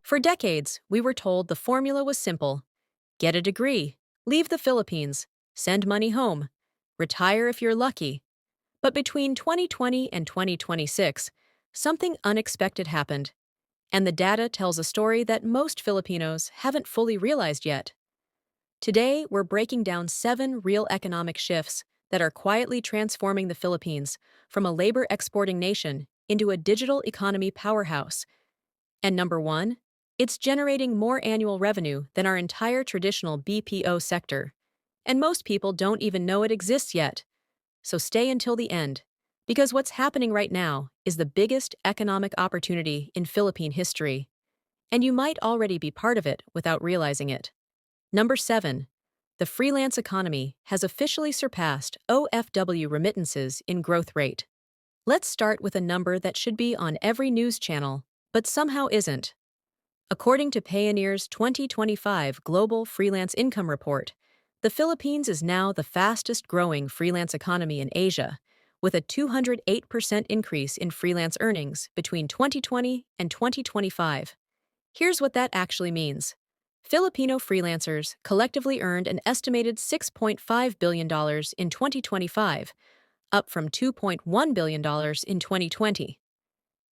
For decades, we were told the formula was simple: get a degree, leave the Philippines, send money home, retire if you're lucky. But between 2020 and 2026, something unexpected happened, and the data tells a story that most Filipinos haven't fully realized yet. Today, we're breaking down 7 real economic shifts that are quietly transforming the Philippines from a labor exporting nation into a digital economy powerhouse. And number one, it's generating more annual revenue than our entire traditional BPO sector. And most people don't even know it exists yet. So stay until the end, because what's happening right now is the biggest economic opportunity in Philippine history. And you might already be part of it without realizing it. Number 7. The freelance economy has officially surpassed OFW remittances in growth rate. Let's start with a number that should be on every news channel, but somehow isn't. According to Payoneer's 2025 Global Freelance Income Report, the Philippines is now the fastest growing freelance economy in Asia, with a 208% increase in freelance earnings between 2020 and 2025. Here's what that actually means. Filipino freelancers collectively earned an estimated $6.5 billion in 2025, up from $2.1 billion in 2020.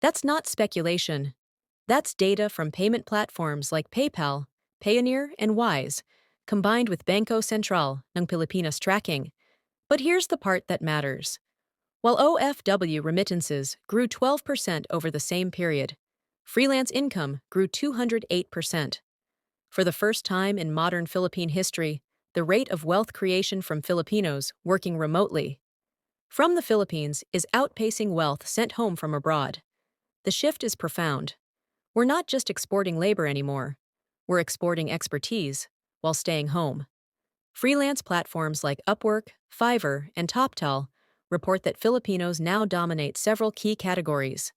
That's not speculation. That's data from payment platforms like PayPal, Payoneer, and Wise, combined with Bangko Sentral ng Pilipinas tracking. But here's the part that matters. While OFW remittances grew 12% over the same period, freelance income grew 208%. For the first time in modern Philippine history, the rate of wealth creation from Filipinos working remotely from the Philippines is outpacing wealth sent home from abroad. The shift is profound. We're not just exporting labor anymore. We're exporting expertise while staying home. Freelance platforms like Upwork, Fiverr, and TopTal report that Filipinos now dominate several key categories.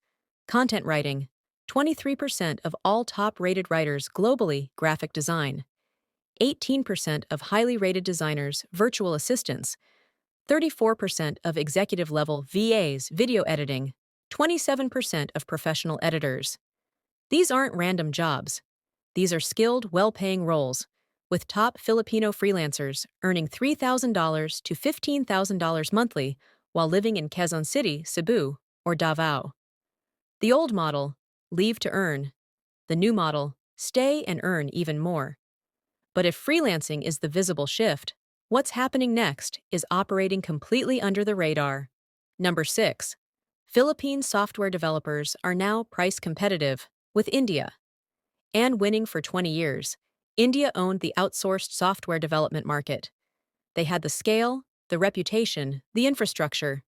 Content writing, 23% of all top-rated writers globally; graphic design, 18% of highly rated designers; virtual assistants, 34% of executive-level VAs; video editing, 27% of professional editors. These aren't random jobs. These are skilled, well-paying roles, with top Filipino freelancers earning $3,000 to $15,000 monthly while living in Quezon City, Cebu, or Davao. The old model, leave to earn. The new model, stay and earn even more. But if freelancing is the visible shift, what's happening next is operating completely under the radar. Number 6. Philippine software developers are now price competitive with India. And winning for 20 years, India owned the outsourced software development market. They had the scale, the reputation, the infrastructure.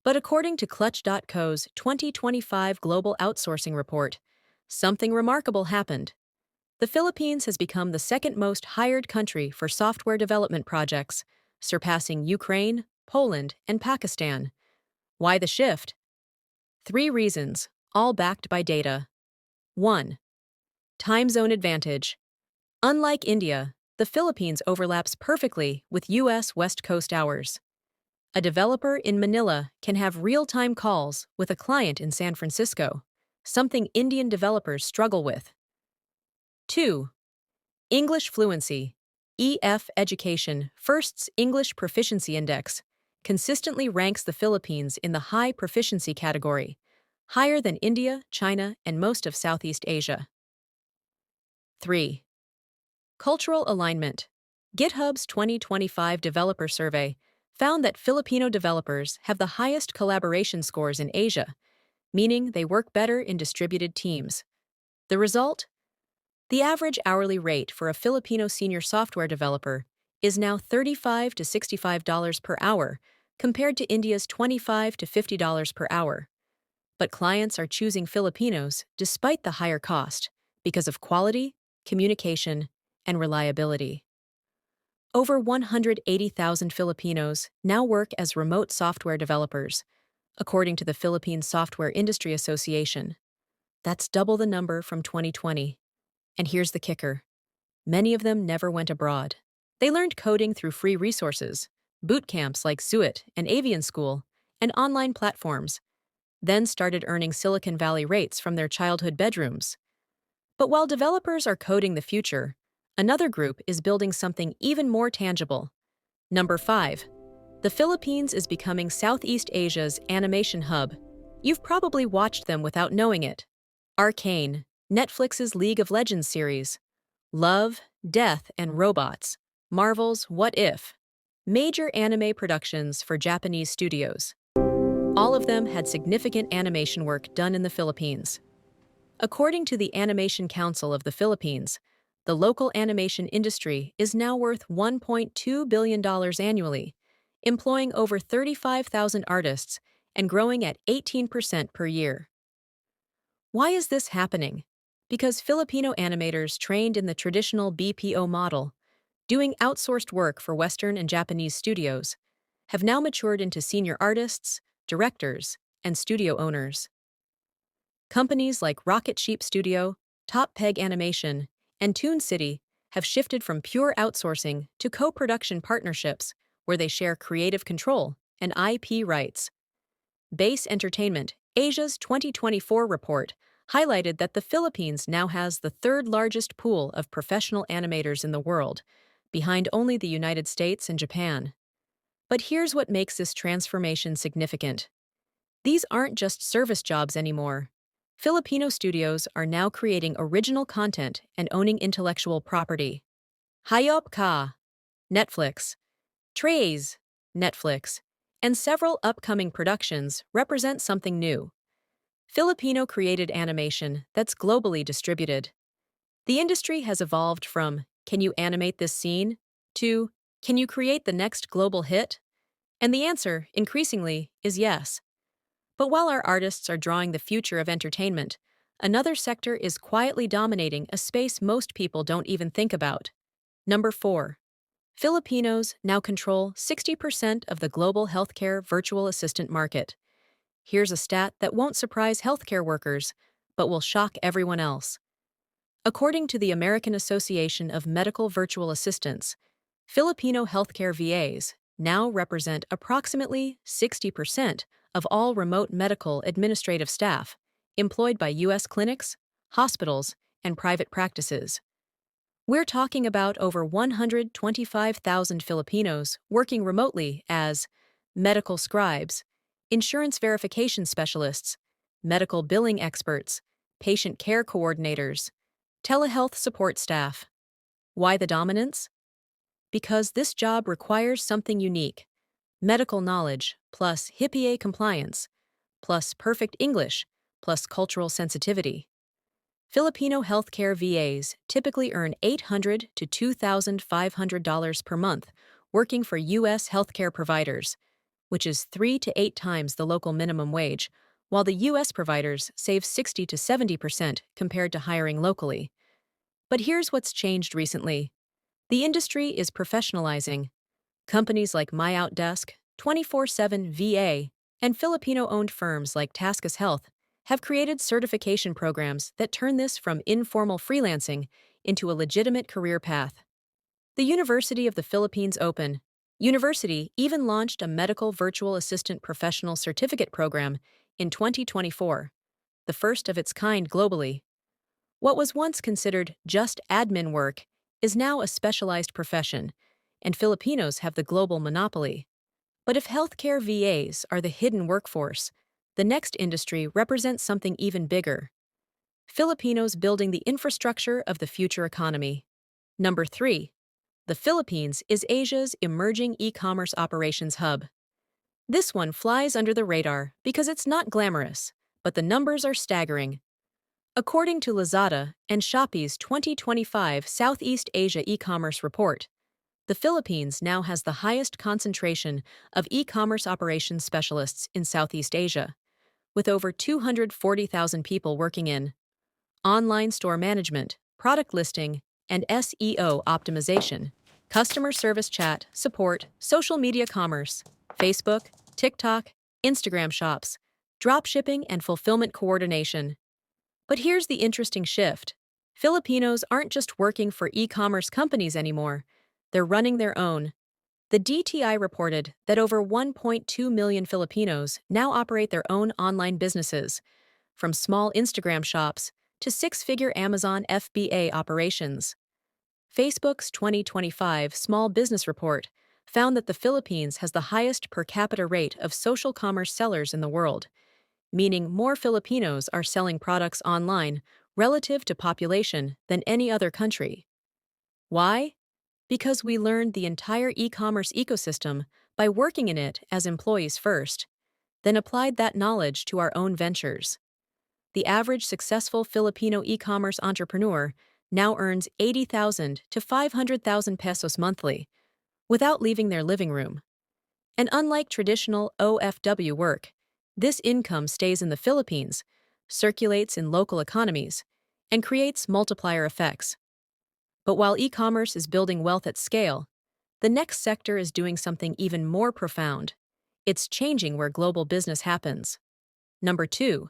But according to Clutch.co's 2025 Global Outsourcing Report, something remarkable happened. The Philippines has become the second most hired country for software development projects, surpassing Ukraine, Poland, and Pakistan. Why the shift? 3 reasons, all backed by data. 1. Time zone advantage. Unlike India, the Philippines overlaps perfectly with U.S. West Coast hours. A developer in Manila can have real-time calls with a client in San Francisco, something Indian developers struggle with. 2. English fluency. EF Education First's English Proficiency Index consistently ranks the Philippines in the high proficiency category, higher than India, China, and most of Southeast Asia. 3. Cultural alignment. GitHub's 2025 developer survey found that Filipino developers have the highest collaboration scores in Asia, meaning they work better in distributed teams. The result? The average hourly rate for a Filipino senior software developer is now $35 to $65 per hour, compared to India's $25 to $50 per hour. But clients are choosing Filipinos despite the higher cost because of quality, communication, and reliability. Over 180,000 Filipinos now work as remote software developers, according to the Philippine Software Industry Association. That's double the number from 2020. And here's the kicker. Many of them never went abroad. They learned coding through free resources, boot camps like Suit and Avian School, and online platforms, then started earning Silicon Valley rates from their childhood bedrooms. But while developers are coding the future, another group is building something even more tangible. Number 5. The Philippines is becoming Southeast Asia's animation hub. You've probably watched them without knowing it. Arcane, Netflix's League of Legends series. Love, Death, and Robots. Marvel's What If. Major anime productions for Japanese studios. All of them had significant animation work done in the Philippines. According to the Animation Council of the Philippines, the local animation industry is now worth $1.2 billion annually, employing over 35,000 artists and growing at 18% per year. Why is this happening? Because Filipino animators trained in the traditional BPO model, doing outsourced work for Western and Japanese studios, have now matured into senior artists, directors, and studio owners. Companies like Rocket Sheep Studio, Top Peg Animation, and Toon City have shifted from pure outsourcing to co-production partnerships where they share creative control and IP rights. Base Entertainment, Asia's 2024 report, highlighted that the Philippines now has the third largest pool of professional animators in the world, behind only the United States and Japan. But here's what makes this transformation significant. These aren't just service jobs anymore. Filipino studios are now creating original content and owning intellectual property. Hayop Ka, Netflix, Trays, Netflix, and several upcoming productions represent something new. Filipino-created animation that's globally distributed. The industry has evolved from, "Can you animate this scene?" to, "Can you create the next global hit?" And the answer, increasingly, is yes. But while our artists are drawing the future of entertainment, another sector is quietly dominating a space most people don't even think about. Number 4. Filipinos now control 60% of the global healthcare virtual assistant market. Here's a stat that won't surprise healthcare workers, but will shock everyone else. According to the American Association of Medical Virtual Assistants, Filipino healthcare VAs now represent approximately 60% of all remote medical administrative staff employed by U.S. clinics, hospitals, and private practices. We're talking about over 125,000 Filipinos working remotely as medical scribes, insurance verification specialists, medical billing experts, patient care coordinators, telehealth support staff. Why the dominance? Because this job requires something unique: medical knowledge, plus HIPAA compliance, plus perfect English, plus cultural sensitivity. Filipino healthcare VAs typically earn $800 to $2,500 per month working for U.S. healthcare providers, which is 3 to 8 times the local minimum wage, while the U.S. providers save 60 to 70% compared to hiring locally. But here's what's changed recently. The industry is professionalizing. Companies like MyOutDesk, 24/7 VA, and Filipino-owned firms like Taskus Health have created certification programs that turn this from informal freelancing into a legitimate career path. The University of the Philippines Open University even launched a medical virtual assistant professional certificate program in 2024, the first of its kind globally. What was once considered just admin work is now a specialized profession, and Filipinos have the global monopoly. But if healthcare VAs are the hidden workforce, the next industry represents something even bigger: Filipinos building the infrastructure of the future economy. Number 3. The Philippines is Asia's emerging e-commerce operations hub. This one flies under the radar because it's not glamorous, but the numbers are staggering. According to Lazada and Shopee's 2025 Southeast Asia e-commerce report, the Philippines now has the highest concentration of e-commerce operations specialists in Southeast Asia, with over 240,000 people working in online store management, product listing, and SEO optimization, customer service chat, support, social media commerce, Facebook, TikTok, Instagram shops, dropshipping, and fulfillment coordination. But here's the interesting shift. Filipinos aren't just working for e-commerce companies anymore. They're running their own. The DTI reported that over 1.2 million Filipinos now operate their own online businesses, from small Instagram shops to six-figure Amazon FBA operations. Facebook's 2025 Small Business Report found that the Philippines has the highest per capita rate of social commerce sellers in the world, meaning more Filipinos are selling products online relative to population than any other country. Why? Because we learned the entire e-commerce ecosystem by working in it as employees first, then applied that knowledge to our own ventures. The average successful Filipino e-commerce entrepreneur now earns 80,000 to 500,000 pesos monthly, without leaving their living room. And unlike traditional OFW work, this income stays in the Philippines, circulates in local economies, and creates multiplier effects. But while e-commerce is building wealth at scale, the next sector is doing something even more profound. It's changing where global business happens. Number 2.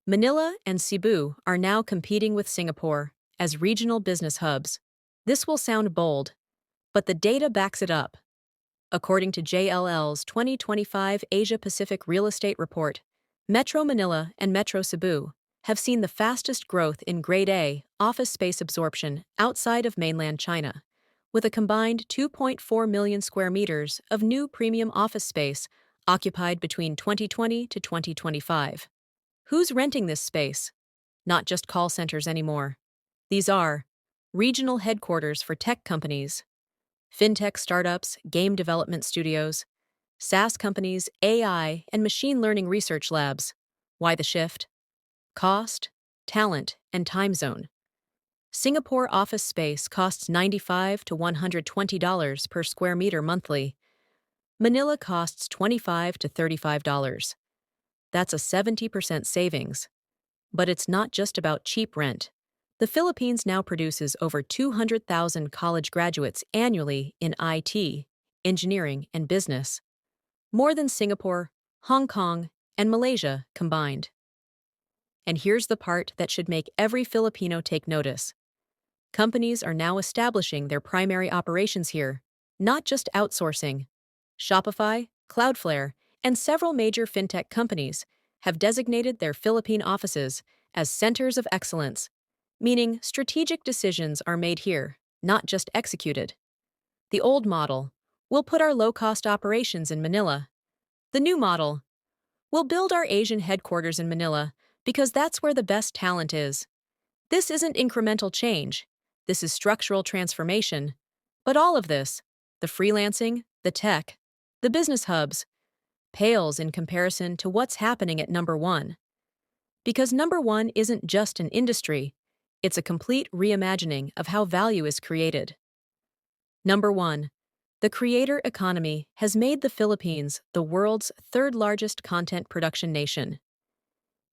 Manila and Cebu are now competing with Singapore as regional business hubs. This will sound bold, but the data backs it up. According to JLL's 2025 Asia-Pacific Real Estate Report, Metro Manila and Metro Cebu have seen the fastest growth in Grade A office space absorption outside of mainland China, with a combined 2.4 million square meters of new premium office space occupied between 2020 to 2025. Who's renting this space? Not just call centers anymore. These are regional headquarters for tech companies, fintech startups, game development studios, SaaS companies, AI, and machine learning research labs. Why the shift? Cost, talent, and time zone. Singapore office space costs $95 to $120 per square meter monthly. Manila costs $25 to $35. That's a 70% savings. But it's not just about cheap rent. The Philippines now produces over 200,000 college graduates annually in IT, engineering, and business, more than Singapore, Hong Kong, and Malaysia combined. And here's the part that should make every Filipino take notice. Companies are now establishing their primary operations here, not just outsourcing. Shopify, Cloudflare, and several major fintech companies have designated their Philippine offices as centers of excellence, meaning strategic decisions are made here, not just executed. The old model: we'll put our low-cost operations in Manila. The new model: we'll build our Asian headquarters in Manila because that's where the best talent is. This isn't incremental change. This is structural transformation. But all of this, the freelancing, the tech, the business hubs, pales in comparison to what's happening at number 1. Because number 1 isn't just an industry, it's a complete reimagining of how value is created. Number 1. The creator economy has made the Philippines the world's third-largest content production nation.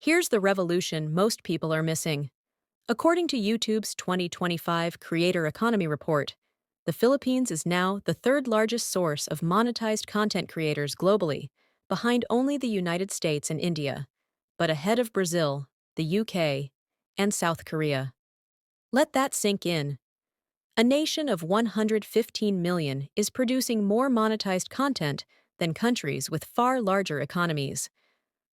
Here's the revolution most people are missing. According to YouTube's 2025 Creator Economy Report, the Philippines is now the third-largest source of monetized content creators globally, behind only the United States and India, but ahead of Brazil, the UK, and South Korea. Let that sink in. A nation of 115 million is producing more monetized content than countries with far larger economies.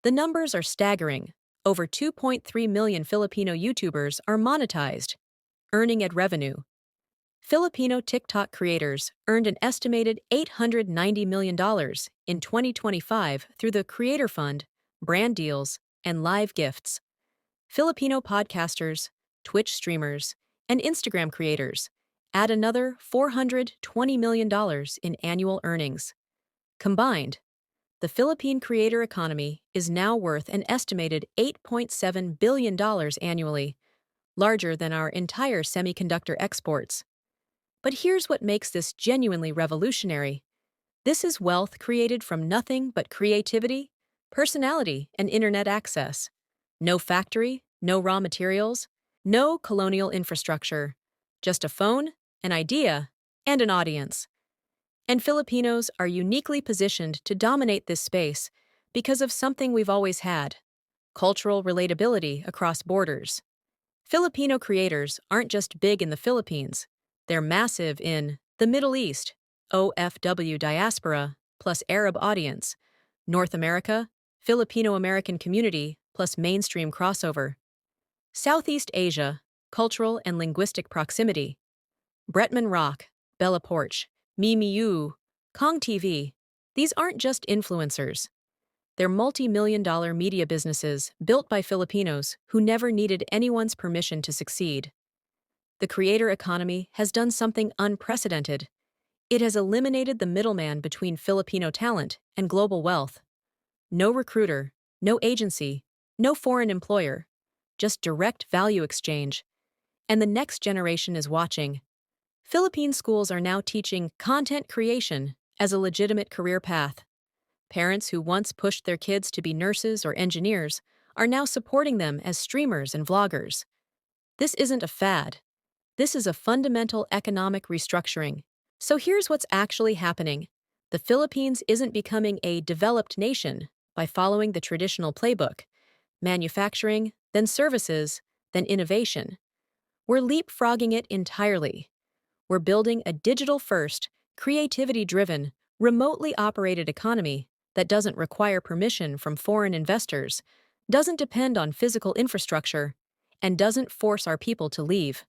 The numbers are staggering. Over 2.3 million Filipino YouTubers are monetized, earning ad revenue. Filipino TikTok creators earned an estimated $890 million in 2025 through the Creator Fund, brand deals, and live gifts. Filipino podcasters, Twitch streamers, and Instagram creators add another $420 million in annual earnings. Combined, the Philippine creator economy is now worth an estimated $8.7 billion annually, larger than our entire semiconductor exports. But here's what makes this genuinely revolutionary. This is wealth created from nothing but creativity, personality, and internet access. No factory, no raw materials, no colonial infrastructure. Just a phone, an idea, and an audience. And Filipinos are uniquely positioned to dominate this space because of something we've always had: cultural relatability across borders. Filipino creators aren't just big in the Philippines, they're massive in the Middle East, OFW diaspora, plus Arab audience, North America, Filipino American community, plus mainstream crossover. Southeast Asia, cultural and linguistic proximity. Bretman Rock, Bella Porch, Mimi Yu, Kong TV. These aren't just influencers. They're multi-million-dollar media businesses built by Filipinos who never needed anyone's permission to succeed. The creator economy has done something unprecedented. It has eliminated the middleman between Filipino talent and global wealth. No recruiter, no agency, no foreign employer, just direct value exchange. And the next generation is watching. Philippine schools are now teaching content creation as a legitimate career path. Parents who once pushed their kids to be nurses or engineers are now supporting them as streamers and vloggers. This isn't a fad. This is a fundamental economic restructuring. So here's what's actually happening. The Philippines isn't becoming a developed nation by following the traditional playbook: manufacturing, then services, then innovation. We're leapfrogging it entirely. We're building a digital-first, creativity-driven, remotely operated economy that doesn't require permission from foreign investors, doesn't depend on physical infrastructure, and doesn't force our people to leave.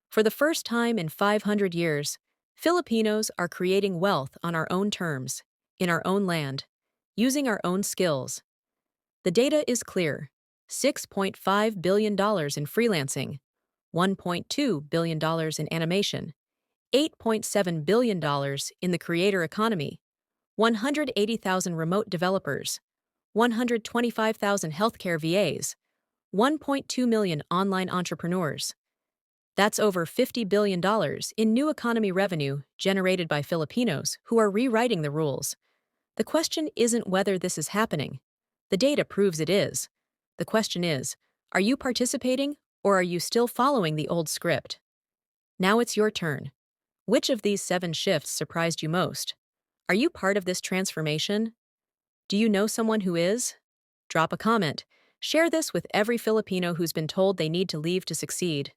For the first time in 500 years, Filipinos are creating wealth on our own terms, in our own land, using our own skills. The data is clear: $6.5 billion in freelancing, $1.2 billion in animation, $8.7 billion in the creator economy, 180,000 remote developers, 125,000 healthcare VAs, 1.2 million online entrepreneurs. That's over $50 billion in new economy revenue generated by Filipinos who are rewriting the rules. The question isn't whether this is happening. The data proves it is. The question is, are you participating or are you still following the old script? Now it's your turn. Which of these 7 shifts surprised you most? Are you part of this transformation? Do you know someone who is? Drop a comment. Share this with every Filipino who's been told they need to leave to succeed.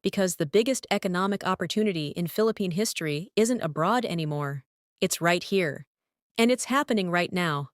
Because the biggest economic opportunity in Philippine history isn't abroad anymore. It's right here. And it's happening right now.